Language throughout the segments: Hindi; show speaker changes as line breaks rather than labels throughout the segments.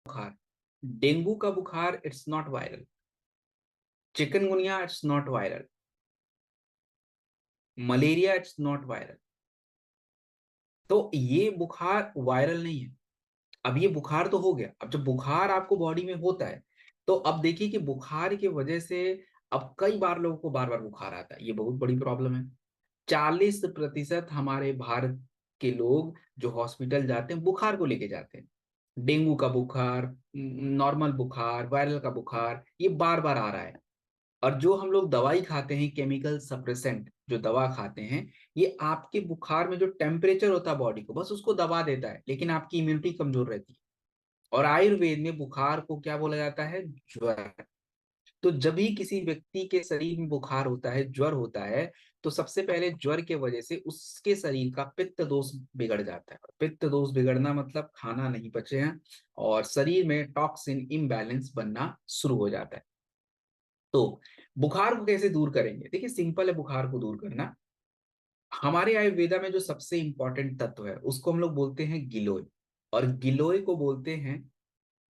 बुखार, डेंगू का बुखार it's not viral, chikungunya it's not viral, malaria it's not viral. तो ये बुखार वायरल नहीं है। अब ये बुखार तो हो गया। अब जब बुखार आपको बॉडी में होता है तो अब देखिए कि बुखार की वजह से अब कई बार लोगों को बार बार बुखार आता है। ये बहुत बड़ी प्रॉब्लम है। 40% हमारे भारत के लोग जो हॉस्पिटल जाते हैं बुखार को लेके जाते हैं। डेंगू का बुखार, नॉर्मल बुखार, वायरल का बुखार, ये बार बार आ रहा है। और जो हम लोग दवाई खाते हैं, केमिकल सप्रेसेंट जो दवा खाते हैं, ये आपके बुखार में जो टेम्परेचर होता है बॉडी को बस उसको दबा देता है, लेकिन आपकी इम्यूनिटी कमजोर रहती है। और आयुर्वेद में बुखार को क्या बोला जाता है? ज्वर। तो जब भी किसी व्यक्ति के शरीर में बुखार होता है, ज्वर होता है, तो सबसे पहले ज्वर के वजह से उसके शरीर का पित्त दोष बिगड़ जाता है। और पित्त दोष बिगड़ना मतलब खाना नहीं पचे हैं और शरीर में टॉक्सिन इम्बैलेंस बनना शुरू हो जाता है। तो बुखार को कैसे दूर करेंगे? देखिए सिंपल है बुखार को दूर करना। हमारे आयुर्वेदा में जो सबसे इंपॉर्टेंट तत्व है उसको हम लोग बोलते हैं गिलोय। और गिलोय को बोलते हैं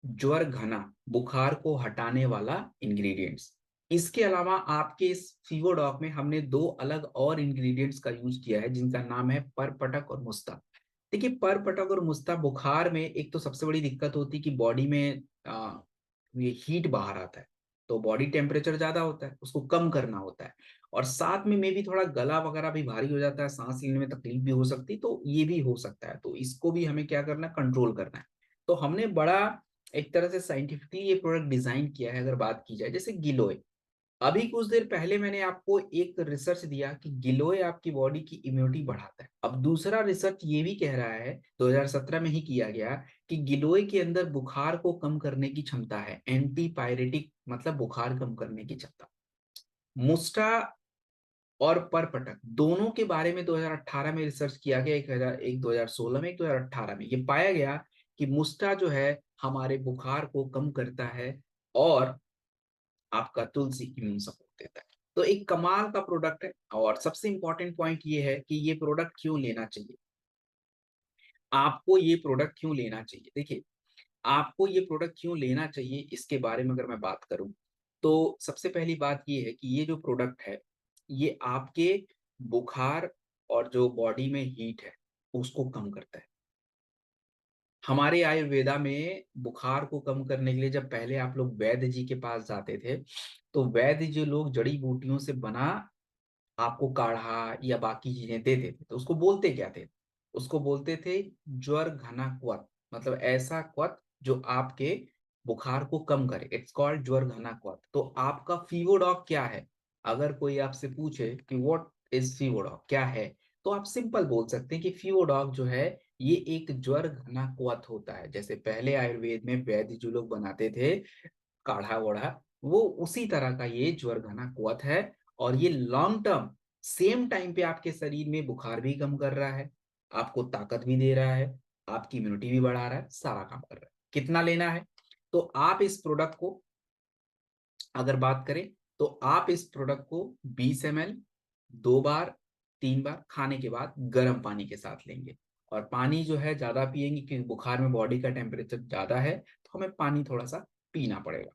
ज्वर घना, बुखार को हटाने वाला इंग्रेडिएंट्स। इसके अलावा आपके इस फीवरडॉक में हमने दो अलग और इंग्रेडिएंट्स का यूज किया है जिनका नाम है परपटक और मुस्ता। देखिए परपटक और मुस्ता, बुखार में एक तो सबसे बड़ी दिक्कत होती है कि बॉडी में ये हीट बाहर आता है। तो बॉडी टेम्परेचर ज्यादा होता है, उसको कम करना होता है। और साथ में भी थोड़ा गला वगैरह भी भारी हो जाता है, सांस लेने में तकलीफ भी हो सकती है, तो ये भी हो सकता है। तो इसको भी हमें क्या करना है? कंट्रोल करना है। तो हमने बड़ा एक तरह से साइंटिफिकली ये प्रोडक्ट डिजाइन किया है। अगर बात की जाए जैसे गिलोय, अभी कुछ देर पहले मैंने आपको एक रिसर्च दिया कि गिलोय आपकी बॉडी की इम्यूनिटी बढ़ाता है। अब दूसरा रिसर्च ये भी कह रहा है, 2017 में ही किया गया, कि गिलोय के अंदर बुखार को कम करने की क्षमता है, एंटी पायरेटिक मतलब बुखार कम करने की क्षमता। मुस्टा और परपटक दोनों के बारे में 2018 में रिसर्च किया गया, एक 2016 में, एक 2018 में। ये पाया गया कि मुस्टा जो है हमारे बुखार को कम करता है और आपका तुलसी इम्यून सपोर्ट देता है। तो एक कमाल का प्रोडक्ट है। और सबसे इंपॉर्टेंट पॉइंट ये है कि ये प्रोडक्ट क्यों लेना चाहिए, आपको ये प्रोडक्ट क्यों लेना चाहिए। देखिए आपको ये प्रोडक्ट क्यों लेना चाहिए, इसके बारे में अगर मैं बात करूं तो सबसे पहली बात ये है कि ये जो प्रोडक्ट है ये आपके बुखार और जो बॉडी में हीट है उसको कम करता है। हमारे आयुर्वेदा में बुखार को कम करने के लिए जब पहले आप लोग वैद्य जी के पास जाते थे, तो वैद्य जो लोग जड़ी बूटियों से बना आपको काढ़ा या बाकी चीजें देते थे, तो उसको बोलते क्या थे? उसको बोलते थे ज्वर घना क्वथ, मतलब ऐसा क्वथ जो आपके बुखार को कम करे। इट्स कॉल्ड ज्वर घना क्वथ। तो आपका फीवरडॉग क्या है? अगर कोई आपसे पूछे कि व्हाट इज फीवरडॉग, क्या है, तो आप सिंपल बोल सकते हैं कि फीवरडॉग जो है ये एक ज्वर घना क्वथ होता है। जैसे पहले आयुर्वेद में वैद्य जो लोग बनाते थे काढ़ा वोढ़ा, वो उसी तरह का ये ज्वर घना कुवत है। और ये लॉन्ग टर्म सेम टाइम पे आपके शरीर में बुखार भी कम कर रहा है, आपको ताकत भी दे रहा है, आपकी इम्यूनिटी भी बढ़ा रहा है, सारा काम कर रहा है। कितना लेना है? तो आप इस प्रोडक्ट को अगर बात करें तो आप इस प्रोडक्ट को 20 ml 2 बार 3 बार खाने के बाद गर्म पानी के साथ लेंगे। और पानी जो है ज्यादा पिएंगे क्योंकि बुखार में बॉडी का टेम्परेचर ज्यादा है, तो हमें पानी थोड़ा सा पीना पड़ेगा।